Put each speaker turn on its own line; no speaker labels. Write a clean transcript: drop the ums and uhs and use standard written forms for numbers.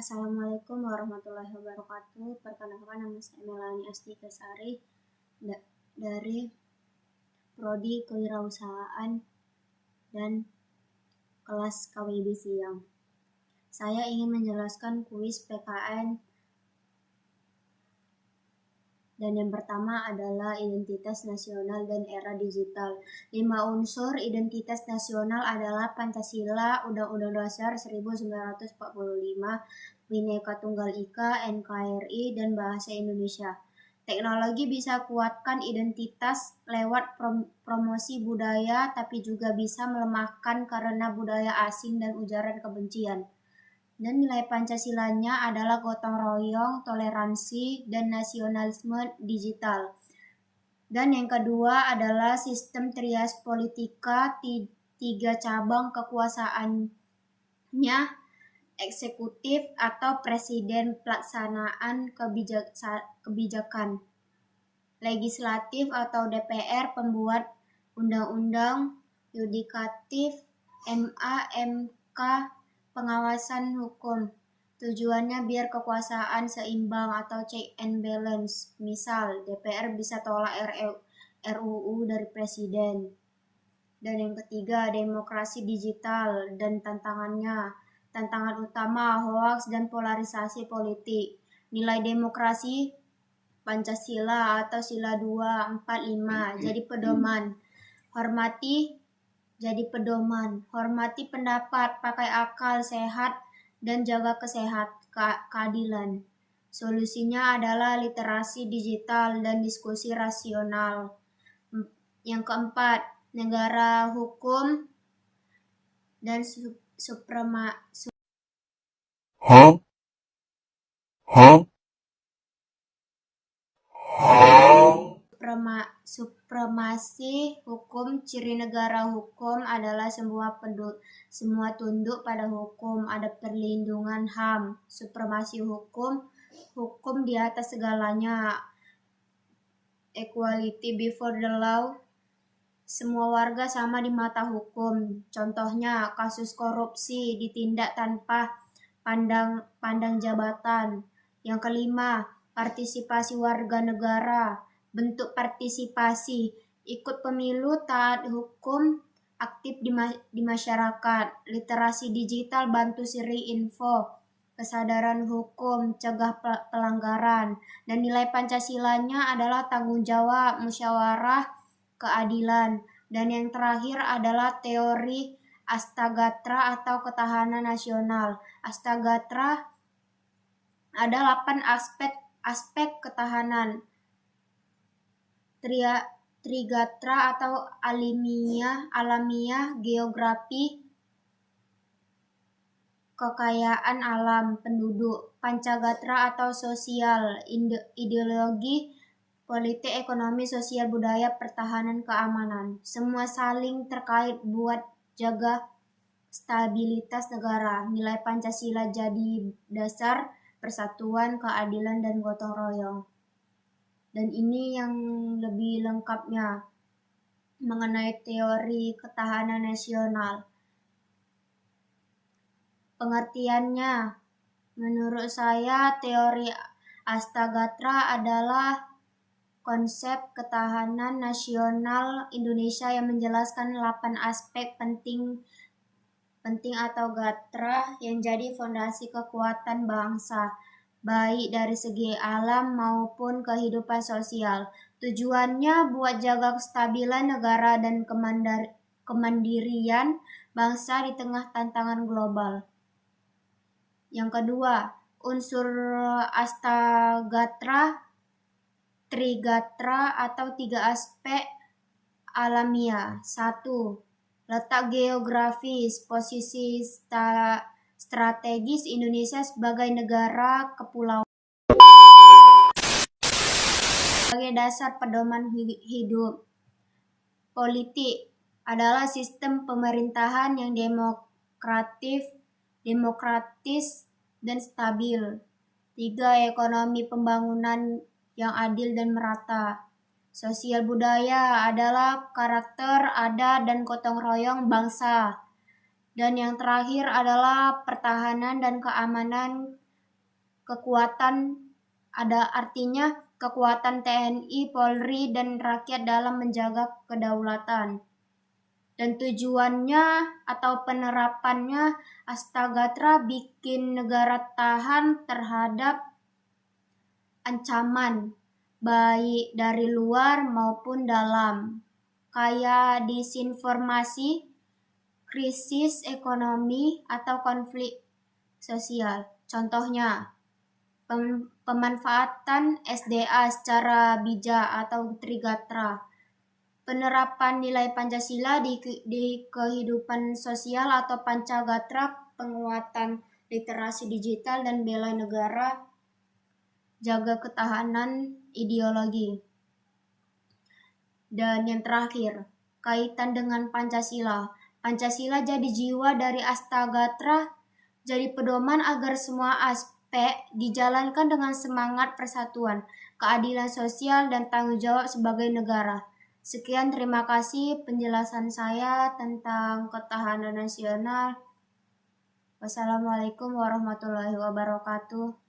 Assalamualaikum warahmatullahi wabarakatuh. Perkenalkan, nama saya Melani Astika Sari dari Prodi Kewirausahaan dan kelas KWB Siang. Saya ingin menjelaskan kuis PKN, dan yang pertama adalah identitas nasional dan era digital. 5 unsur identitas nasional adalah Pancasila, Undang-Undang Dasar 1945, Bhinneka Tunggal Ika, NKRI, dan Bahasa Indonesia. Teknologi bisa kuatkan identitas lewat promosi budaya, tapi juga bisa melemahkan karena budaya asing dan ujaran kebencian. Dan nilai Pancasilanya adalah gotong royong, toleransi, dan nasionalisme digital. Dan yang kedua adalah sistem trias politika, 3 cabang kekuasaannya, eksekutif atau presiden, pelaksanaan kebijakan, legislatif atau DPR, pembuat undang-undang, yudikatif, MA, MK, pengawasan hukum. Tujuannya biar kekuasaan seimbang atau check and balance. Misal, DPR bisa tolak RUU dari presiden. Dan yang ketiga, demokrasi digital dan tantangannya. Tantangan utama, hoax dan polarisasi politik. Nilai demokrasi, Pancasila atau Sila 2, 4, 5 jadi pedoman. Hormati pendapat, pakai akal sehat, dan jaga keadilan. Solusinya adalah literasi digital dan diskusi rasional. Yang keempat, negara hukum dan supremasi hukum. Ciri negara hukum adalah semua tunduk pada hukum, ada perlindungan HAM. Supremasi hukum di atas segalanya, equality before the law, semua warga sama di mata hukum. Contohnya, kasus korupsi ditindak tanpa pandang jabatan. Yang kelima, partisipasi warga negara. Bentuk partisipasi, ikut pemilu, taat hukum, aktif di masyarakat. Literasi digital, bantu Siri info. Kesadaran hukum, cegah pelanggaran. Dan nilai Pancasilanya adalah tanggung jawab, musyawarah, keadilan. Dan yang terakhir adalah teori Astagatra atau ketahanan nasional. Astagatra ada 8 aspek ketahanan. Trigatra atau alamiah, geografi, kekayaan alam, penduduk. Pancagatra atau sosial, ideologi, politik, ekonomi, sosial, budaya, pertahanan, keamanan. Semua saling terkait buat jaga stabilitas negara. Nilai Pancasila jadi dasar persatuan, keadilan, dan gotong royong. Dan ini yang lebih lengkapnya mengenai teori ketahanan nasional. Pengertiannya, menurut saya teori Astagatra adalah konsep ketahanan nasional Indonesia yang menjelaskan 8 aspek penting atau gatra yang jadi fondasi kekuatan bangsa, baik dari segi alam maupun kehidupan sosial. Tujuannya buat jaga kestabilan negara dan kemandirian bangsa di tengah tantangan global. Yang kedua, unsur Astagatra, Trigatra atau 3 aspek alamiah. 1. Letak geografis, posisi strategis Indonesia sebagai negara kepulauan sebagai dasar pedoman hidup. Politik adalah sistem pemerintahan yang demokratis dan stabil. 3. Ekonomi pembangunan yang adil dan merata. Sosial budaya adalah karakter, adat, dan gotong royong bangsa. Dan yang terakhir adalah pertahanan dan keamanan kekuatan artinya kekuatan TNI, Polri, dan rakyat dalam menjaga kedaulatan. Dan tujuannya atau penerapannya Astagatra bikin negara tahan terhadap ancaman baik dari luar maupun dalam, kayak disinformasi, krisis ekonomi, atau konflik sosial. Contohnya, pemanfaatan SDA secara bijak atau Trigatra, penerapan nilai Pancasila di kehidupan sosial atau Pancagatra, penguatan literasi digital dan bela negara, jaga ketahanan ideologi. Dan yang terakhir, kaitan dengan Pancasila. Pancasila jadi jiwa dari Astagatra, jadi pedoman agar semua aspek dijalankan dengan semangat persatuan, keadilan sosial, dan tanggung jawab sebagai negara. Sekian, terima kasih penjelasan saya tentang ketahanan nasional. Wassalamualaikum warahmatullahi wabarakatuh.